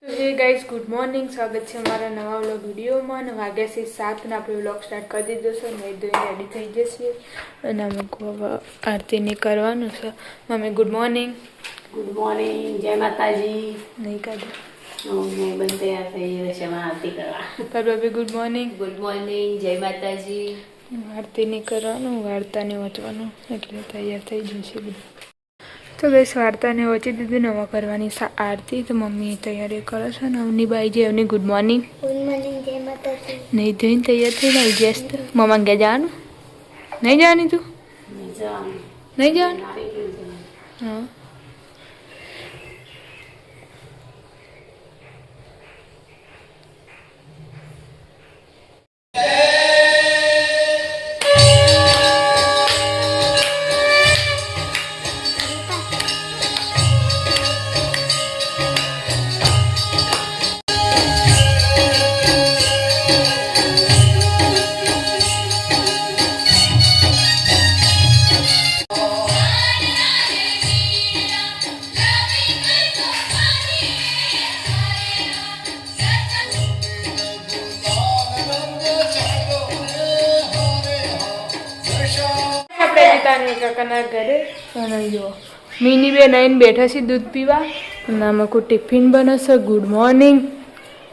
તો hey guys good morning, સ્વાગત છે અમારા નવા વ્લોગ વિડીયોમાં. અને વાગ્યા છે 7 ને આપણે વ્લોગ સ્ટાર્ટ કરી દીધો છે. મેં ધોઈને રેડી થઈ જશે અને અમે આરતીને કરવાનું છે. Mummy good morning. Good morning, જય માતાજી. નહીં કાઢો મેં બંધ તૈયાર થઈ ગયો છે આરતી કરવા. ભાભી ગુડ મોર્નિંગ. ગુડ મોર્નિંગ, જય માતાજી. આરતીને કરવાનું, વાર્તાને વાંચવાનું, એટલે તૈયાર થઈ જશે બધું. તો બસ વાર્તાને વાંચી દીધી, નવા કરવાની આરતી. તો મમ્મી તૈયારી કરે છે ને અવની બાઈ જે Avni good morning. Good morning, જય માતાજી. નહીં ધોઈને તૈયાર થઈ આવી જઈશ તો મમ્મા ક્યાં જવાનું? નહીં જવાની તું? નહીં જવાનું? હા. કાકાના ઘરે અને જો મિની બેન આવીને બેઠા છે દૂધ પીવા. નામાં કોઈ ટિફિન બનશે. Good morning.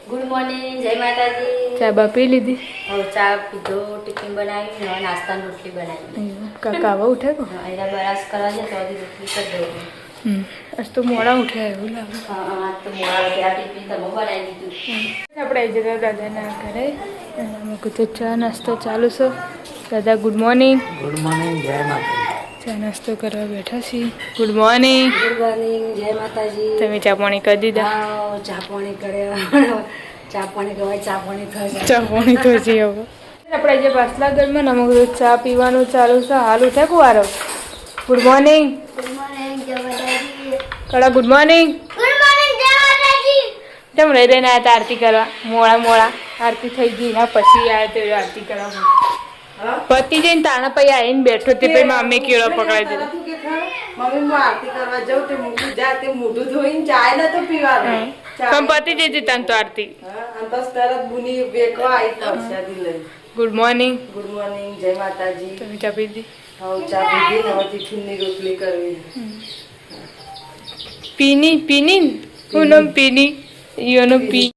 ગુડ મોર્નિંગ, જય માતાજી. ચા બા પી લીધી? હવે ચા પીધો, ટિફિન બનાવી, હવે નાસ્તાની રોટલી બનાવી. કાકા આવા ઉઠે કો? એના બરાસ કરવા છે તો હજી રોટલી કરી દઉં. આજ તો મોડા ઉઠ્યા એવું લાગે. હા, તો મોડા ત્યાં ટિફિન તમે બનાવી દીધું. આપણે આવી જતા દાદાના ઘરે. અમે કીધું ચા નાસ્તો ચાલુ છે. દાદા ગુડ મોર્નિંગ. ગુડ મોર્નિંગ, જય માતાજી. ચા નાસ્તો કરવા બેઠા છીએ. Good morning. ગુડ મોર્નિંગ, જય માતાજી. તમે ચા પાણી કરી દીધા? હા, ચા પાણી કર્યા. ચા પાણી કહેવાય, ચા પાણી થાય. ચા પાણી તો છે હવે. આપણે જે પાછલા ઘરમાં ને અમે ચા પીવાનું ચાલુ છે. હાલ ઉઠે કુવારો. Good morning. ગુડ મોર્નિંગ, જય માતાજી. કડા ગુડ મોર્નિંગ. ગુડ મોર્નિંગ, જય માતાજી. કેમ રહી રહીને આવ્યા આરતી કરવા? મોડા આરતી થઈ ગઈ ના પછી આવ્યા તો આરતી કરવા પતિ જઈને તાણા પછી આવીને બેઠો તે પછી મમ્મી કેળો પકડાઈ દીધો. મમ્મી હું આરતી કરવા જાઉં તે મૂકી જા તે મોઢું ધોઈને ચાય નતો પીવાનું. પણ પતિ જતી તને તો આરતી. અંતસ તરત બુની બેકવા આવી પરસાદી લઈ. Good morning. ગુડ મોર્નિંગ, જય માતાજી. તમે ચા પીધી? હવે ચા પીધી ને હવે ટિફિનની રોટલી કરવી. પીની પૂનમ પીની ઈયોનો પી.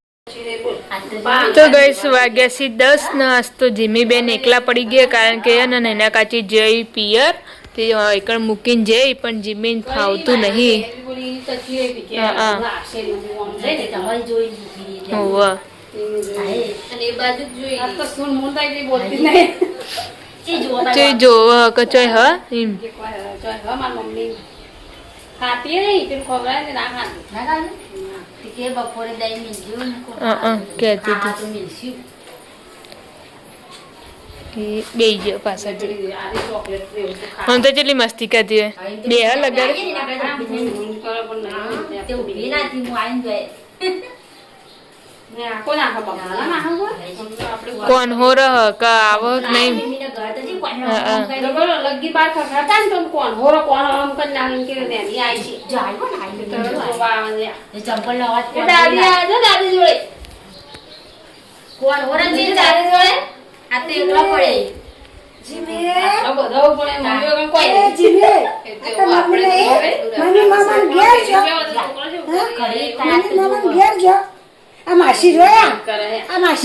તો ગઈસ વાગ્યા છે 10 ને આજ તો જીમી બેન એકલા પડી ગયા કારણ કે એના કાચી જઈ પિયર તે એકણ મૂકીને જઈ પણ જીમીન ફાવતું નહીં. જો કચોય હા એમ બપોરે દઈ મીઠું કહેતી હતી બે ગયો પાછા હું તો કેટલી મસ્તી કરતી હોય બે હા લગાડી કોણ હો રહ કા આવો નહીં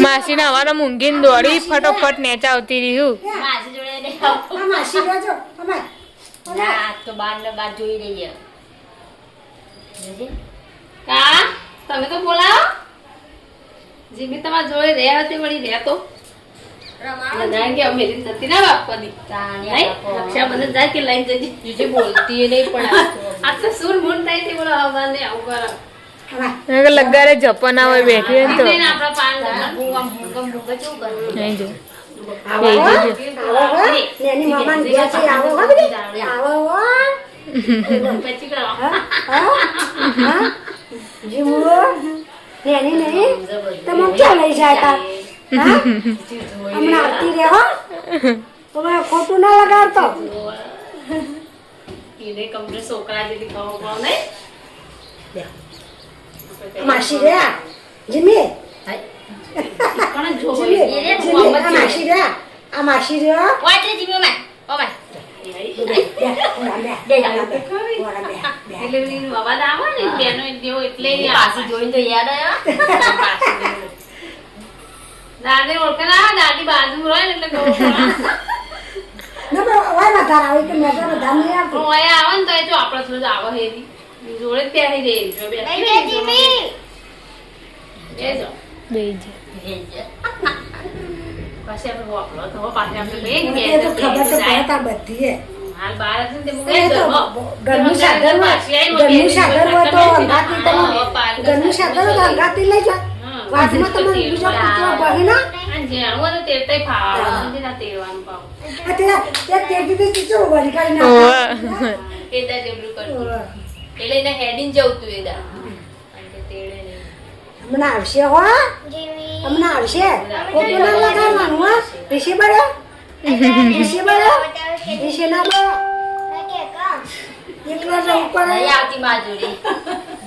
માસી ને હવાના મૂંગીને દોડી ફટોફટ નેચા આવતી રહ્યું. તમે તો બોલાવો જીમી તમારે જોડે રહ્યા હતી વળી રહ્યા તો કે અમે નથી ના બાપવાની રક્ષાબંધન જાય કે લઈને જજે બોલતી નહીં પણ આ તો સુર મૂન થાય તે બોલો આવવાને આવું કરો લગારે જપના હોય બેઠી ને તો આપણા પાન નહીં જો ખોટું ના લગાડતો. એને કમ્પ્લીટ છોકરા જેવી ખાવા નહીં માસી રે જીમી પણ જો જીમી આ માસી રે આ માસી રે વાટે જીમ્યો મેં ઓ ભાઈ એટલે એનો અવાજ આવે ને બેનો જેવો એટલે પાછી જોઈને તો યાદ આવ્યા દાદી ઓળખે ના દાદી બાજુ રહે ને એટલે કહું ના પણ ઓય ના તાર આવી કે મેં તો ધામ નહીં આવતું ઓય આવે ને તો એ જો આપણે થોડું આવે હેરી જોડે જ પહેરી દે જો બે જીમી એ જો બેજી પાછી આપણે વાપરો તો પાછી આપણે લઈ મને તો ખબર તો પડે તાર બધી હે હાલ બાર હતી ને તે એ તો ગરમી સાગર હોય તો અંગાતી તમે ગરમી સાગર હોય તો અંગાતી લઈ જા વાતમાં તમે બીજો કૂતરો બહીના જે આવું ને તે તઈ ફાવા સમજી ના તેવાનું પાવ અત્યારે એક તેરથી ચીચો વળી કાઢી નાખ ઓવા એદા જેબરું કરતું એટલે એને હેડીને જવું તું એદા અને તે તેડે નહીં હમણાં આવશે હો હમણાં આવશે ખોટું ના લગાડવાનું હો ઋષિ બળે ઋષિ ના બળે એકલા જવું પડે નહીં આવતી માજુરી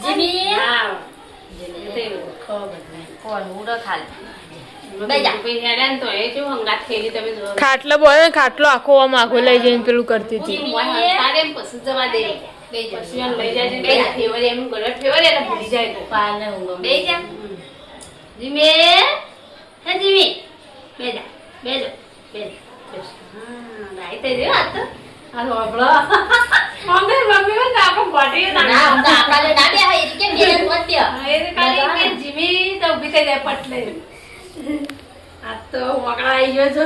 જીમી હા તે ખબર કોણ ઉડો ખાલી બેજા પછી હેડે તો એ જો હંગાત ખેલી તમે જો ખાટલો બોલે ને ખાટલો આખો આમ આખો લઈ જઈને પેલું કરતી હતી તારે પછી જવા દે પછી આમ લઈ જાય બે ફેવર એમ ગળે ફેવર એને ભૂલી જાય તો પાને ઊંઘ બે જા જીમે હે જીમી બેજા બેજો બેજ હા રાઈતે રે આ તો આ હોબળો મમ્મી મમ્મી તો આપો બોડી ના તો આપડે ના બે હે કે બે મત દે એ કાલી કે જીમી તો ઉભી થઈ જાય પટલે આ તો વકડા આવી ગયો છો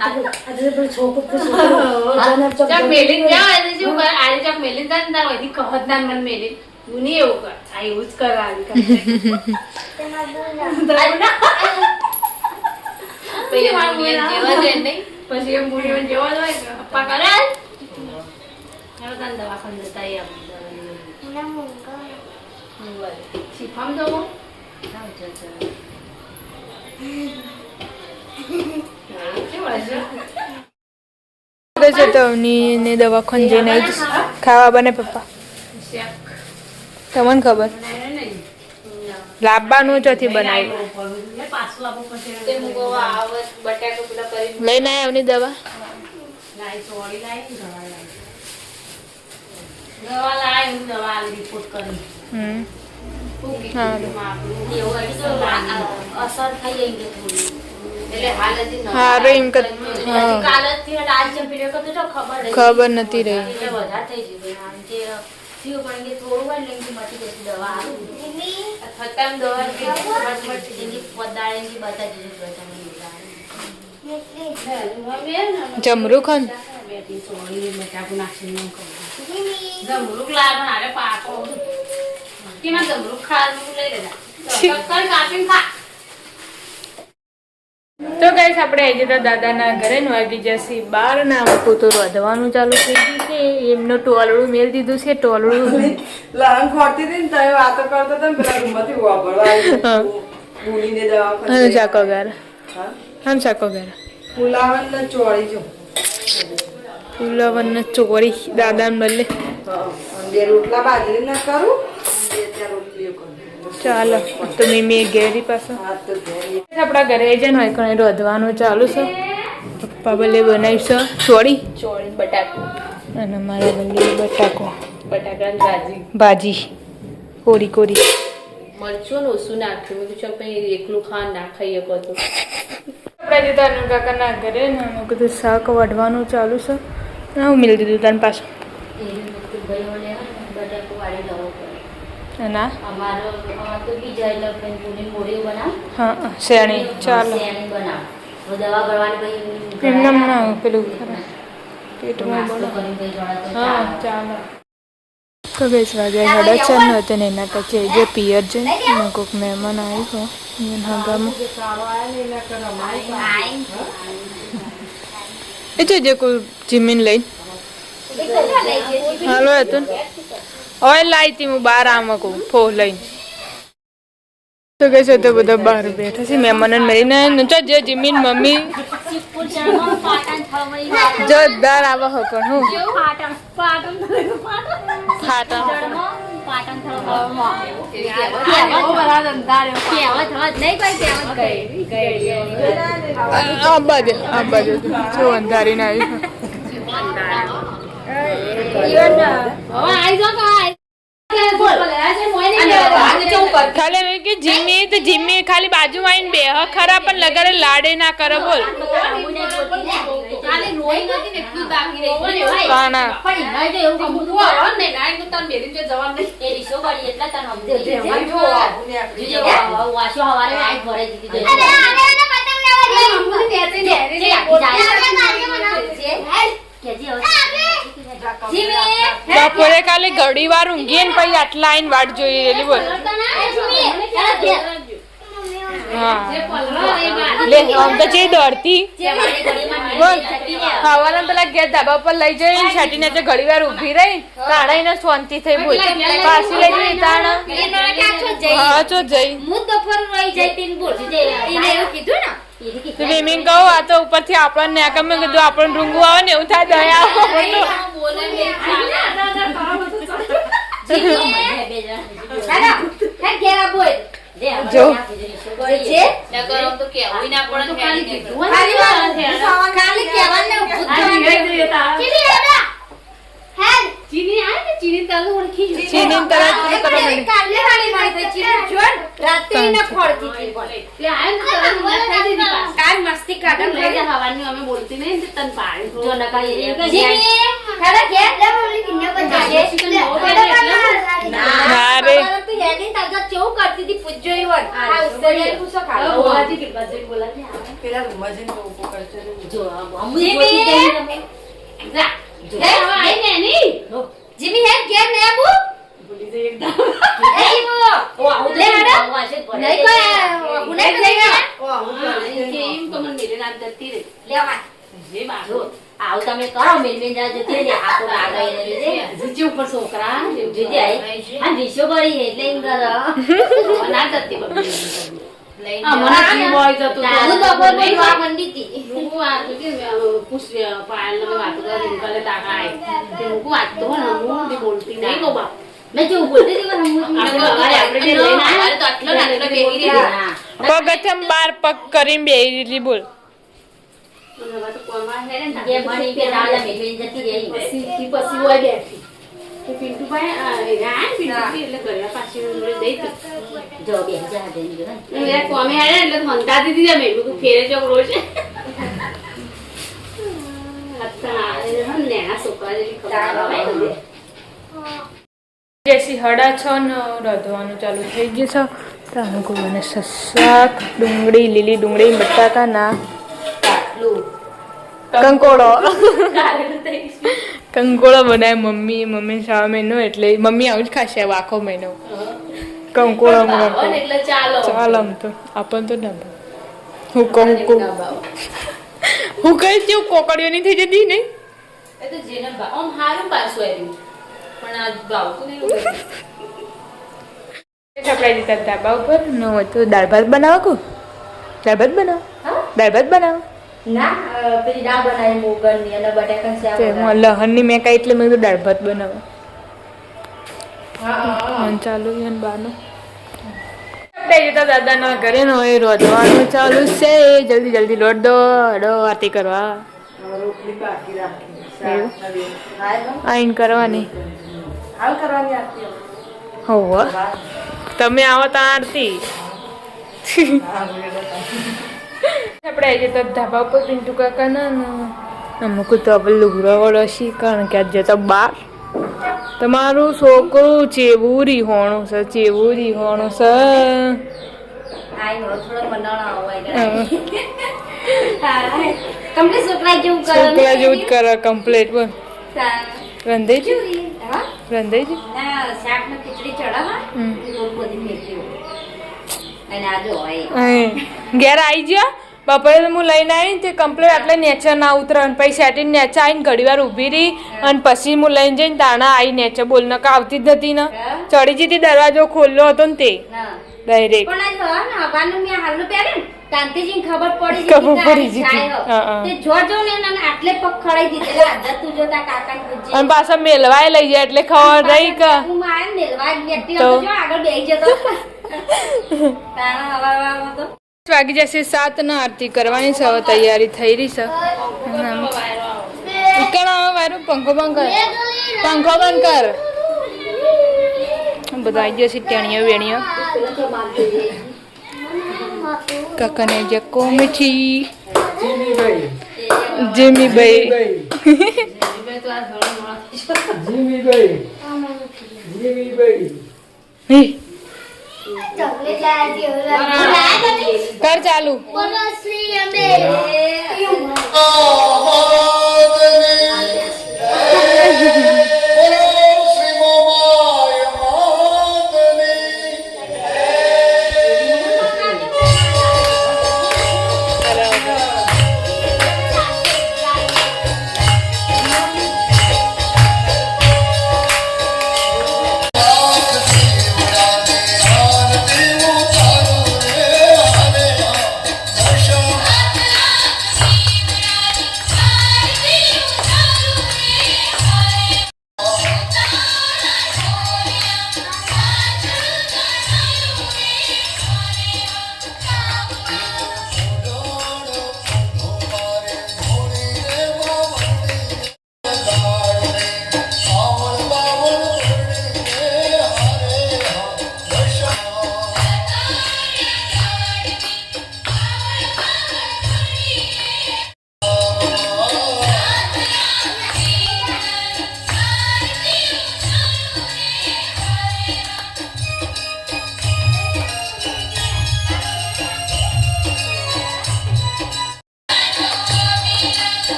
આજે પણ છોકરો ચાક મેલિન જાવ એટલે શું કર આરે ચાક મેલિન જાન તાર વધી કહત ના મન મેલિન મુની એવું કર આ એવું જ કર આલી કર પછી મુની જેવા છે નહીં પછી એ મુની જેવા જ હોય પપ્પા કરે હેલો તન દવાખાને જતા આમ શીફામ જવો તવની ને દવાખાને જઈને આવી જશે ખાવા બને પપ્પા તમને ખબર લાવવાનું ચોથી બનાવી લઈને આવ્યા એમની દવા હારું એમ કર ખબર નથી રહી જમરૂ ખન જમરૂક લાવવાનું આરે પાકો કેમાં જમરૂક ખાવાનું લઈ લેતા ચક્કર કાપીને ખા તો ગાઈસ આપણે આવી જતા દાદાના ઘરે ને વાગી જશે 12 ના મૂકું તો રોધવાનું ચાલુ થઈ ગયું છે એમનું ટોલડું મેળ દીધું છે ટોલડું લહંગ ખોરતી હતી ને તમે વાતો કરતા હતા ને પેલા રૂમમાંથી વાપરવા ભૂલીને દવાખાને શાકો ગાર હમ શાકો ગાર ફુલાવન ને ચોળી જો ફૂલવન ચોરી દાદાને બદલે બે રોટલા બાજરીના કરું બે ચાર રોટલીઓ કરું ચાલો તો મેં ઘેરી પાસે હા તો ઘેરી આપણા ઘરે જઈને હોય કણે રોધવાનું ચાલુ છે પપ્પા બલે બનાવીશું ચોળી ચોળી બટાકું અને મારા બલે બટાકો બટાકાની ભાજી કોરી કોરી મરચું ને ઓછું નાખ્યું મેં કીધું પછી એકલું ખાન ના ખાઈ શકો તો આપણે જતા કાકાના ઘરે ને અમે કીધું શાક વાઢવાનું ચાલુ છે ને હું મિલી દીધું તને પાછું બટાકું વાળી દવો ના અમારો તો બીજા એટલે પૂરી મોરી બનાવ હા શેણી ચાલો બનાવ દવા ગળવાની પછી એમને ના પેલું ખરા પેટમાં બોલો હા ચાલો તો બેસ વાગ્યા 6:30 નો હતો ને એના પછી જે પિયર છે ને કોઈક મહેમાન આવ્યો એના ગામમાં એ જે કોઈ જમીન લઈને હાલો હતું ને ઓઇલ લાવી હતી હું બહાર આમાં કહું ફો લઈને તો કહે છે તો બધા બહાર બેઠા છે મહેમાન મળીને જો જે જમીન મમ્મી જોરદાર આવા હો પણ હું ફાટા પાટણ થોડો બરાબર ધંધા કહેવત હવત નહીં કોઈ કહેવત આ બાજુ જો અંધારી ના ખાલી એમ કે જીમ્મી ખાલી બાજુમાં આવીને બે ખરા પણ લગાડે લાડે ના કરે બોલ બપોરે કાલે ઘડી વાર ઊંઘીએ ને પછી આટલા આઈને વાટ જોઈ રહેલી બોલ હા લે આમ તો જે દોડતી બોલ ખાવાના પેલા ઘેર ધાબા પર લઈ જઈ છાટીને તો ઘડી વાર ઊભી રહી તાણા એને શાંતિ થઈ બોલ પાછી લઈ જઈ તાણા હા ચો જઈ સ્વિમિંગ કહું આ તો ઉપરથી આપણને ના ગમે કીધું આપણને રૂંગું આવે ને એવું થાય દયા જો ચીની તરત પેલા રૂમમાં જઈને તો ઉભો કરશે જીમી હે કેમ ને આબુ ભૂલી જઈ એકદમ તમે કરો મેલમેન જા જતી રે આ તો લાગે જીજી ઉપર છોકરા જીજી આઈ આ વિશો કરી એટલે ઇન કર ના જતી મને કી બોય જતો હું તો બોલ બોલવા મંડીતી હું આ તો કે પુષ્ય પાયલ ને વાત કરી કલે તાકાય કે હું વાત તો ને હું બી બોલતી નહીં કો બાપ મેં જો બોલતી હતી હું આપણે લઈને આવ્યા તો આટલો નાટલો બેહી રહી પગથમ બાર પગ કરીને બેહી બોલ જેસી 6:30 ને રાંધવાનું ચાલુ થઈ ગયું છે તો અમુક મને શાક ડુંગળી લીલી ડુંગળી બટાકા ના કંકોડો બનાવે મમ્મી શ્રાવણ મહિનો એટલે મમ્મી આવું જ ખાશે આખો મહિનો કંકોડો ચાલો આમ તો આપણ તો ના હું કહું હું કઈ છું કોકડીઓની થઈ જતી નહીં સપ્રાઈઝ દીધા ધાબા ઉપર ન હોય તો દાળ ભાત બનાવો કો દાળ ભાત બનાવો ના પેલી દાળ બનાવી મોગરની અને બટાકાનું શાક હું લહણની મેં કાંઈ એટલે મેં કીધું દાળ ભાત બનાવો ચાલુ એને બાનું જતા દાદાના ઘરે નો એ રોધવાનું ચાલુ છે જલ્દી લોટ દો હડો આરતી કરવા રોટલી બાકી રાખી આઈન કરવાની હાલ કરવાની આરતી હોવ તમે આવો તો આરતી આપણે આજે તો ધાબા ઉપર પિન્ટુ કાકા ના અમુક તો આપણે લુગડા વાળો છીએ કારણ કે આજે તો બાર તમારું છોકરું ચેવું રીહોણું છે છોકરા જેવું છોકરા જેવું જ કરે કમ્પ્લીટ બોલ રંધાઈ જ શાક ને ખીચડી ચડાવવા અને આ જો ઘેર આવી ગયા બપોરે હું લઈને આવી તે કમ્પ્લીટ એટલે નેચર ના ઉતરે પછી સેટિંગ નેચર આવીને ઘડી વાર ઊભી રહી અને પછી હું લઈને જઈને તાણા આવી નેચર બોલ નકા આવતી જ નથી ને ચડી જતી દરવાજો ખોલ્યો હતો ને તે ડાયરેક્ટ કાંતિજીને ખબર પડી ખબર કે પડી આ જતી. જાય હો. હા, હા. તે જો ને એને આટલે પગ ખડાઈ દીધેલા આધા તું જો તાર કાકાને પૂછજે. અને પાછા મેલવાય લઈ જાય એટલે ખબર રહી કે હું મારે મેલવા વ્યક્તિ તો. જો આગળ બેસી જતો તારા હવારમાં તો વાગી જશે 7 ને આરતી કરવાની છે હવે તૈયારી થઈ રહી છે ઉકેલા વાયરો પંખો બંધ કર બધા આવી જશે ટેણીઓ વેણીઓ કાકાને જે કોમેથી જીમીભાઈ મેં તો આ ઘણો મોડો કર ચાલુ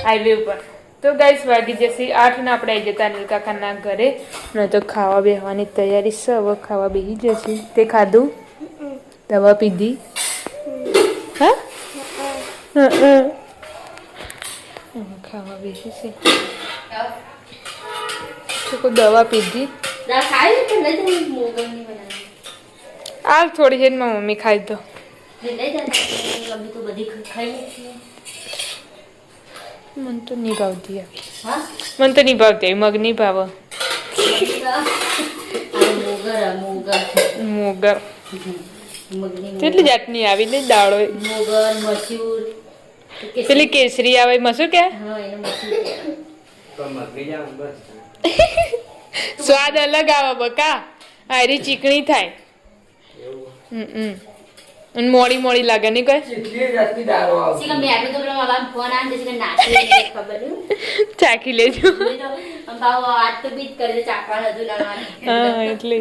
હાઈવે ઉપર તો ગાઈસ વાગી જશે 8 ને આપણે આવી જતા અનિલ કાકાના ઘરે ને તો ખાવા બેસવાની તૈયારી છે હવે ખાવા બેસી જશે તે ખાધું દવા પીધી હા ખાવા બેસી છે તો કોઈ દવા પીધી દા ખાઈ તો લઈ જઈ મોગલની બનાવી આ થોડી હેડ માં મમ્મી ખાઈ દો લઈ જા અભી તો બધી ખાઈ લીધી મને તો નહીં ભાવતી આવી હા મને તો નહીં ભાવતી આવી મગ નહીં ભાવ મોગર કેટલી જાતની આવી ને દાળો મોગર મસૂર પેલી કેસરી આવે મસૂર કે હા એને મસૂર સ્વાદ અલગ આવે બકા આરી ચીકણી થાય અને મોડી મોડી લાગે નહીં કોઈ સીકા મે આટલું તો પેલા મારા ફોન આન દે સીકા નાખી ખબર ચાખી લેજો બાવ આજ તો બીટ કરી ચાકવા હતું નાની હા એટલે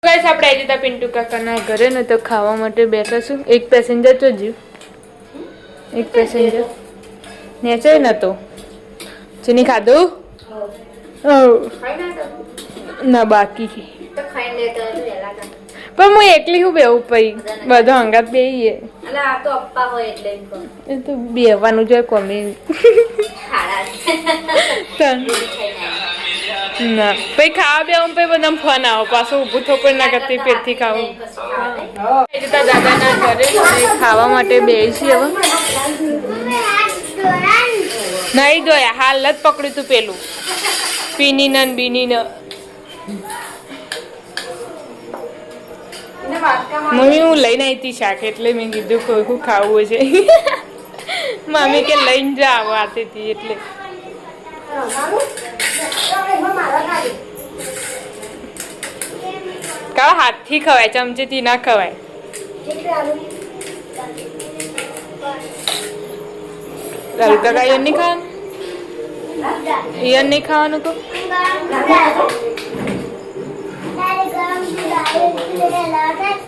ગાઈસ આપણે આવી જતા પિન્ટુ કાકાના ઘરે ને તો ખાવા માટે બેઠા છું એક પેસેન્જર તો જીવ એક પેસેન્જર નેચે નતો ચીની ખાધું ના બાકી તો ખાઈ લેતો તો વેલા કા પણ હું એકલી હું બેવું પઈ બધો અંગાત બેહીએ અલે આ તો અપ્પા હોય એટલે એમ કહો એ તો બેવાનું જોઈએ કોમી ખાડા ના પછી ખાવા બેવું પછી બધા ફોન આવો પાછું ઊભું થોપડ ના કરતી પેટથી ખાવું જતા દાદાના ઘરે ખાવા માટે બેસી હવે નહીં દોયા હાલ જ પકડ્યું તું પેલું પીની ને બીની ને મમ્મી હું લઈને આવી હતી શાક એટલે મેં કીધું કોઈ ખાવું છે મમ્મી કે લઈને જા આવો આતી હતી એટલે કાળ હાથથી ખવાય, ચમચીથી ના ખવાય. કેટલી આલુ? લાલુ કાકા ઈયન નહીં ખાવાનું? ઈયન નહીં ખાવાનું તો? ગરમ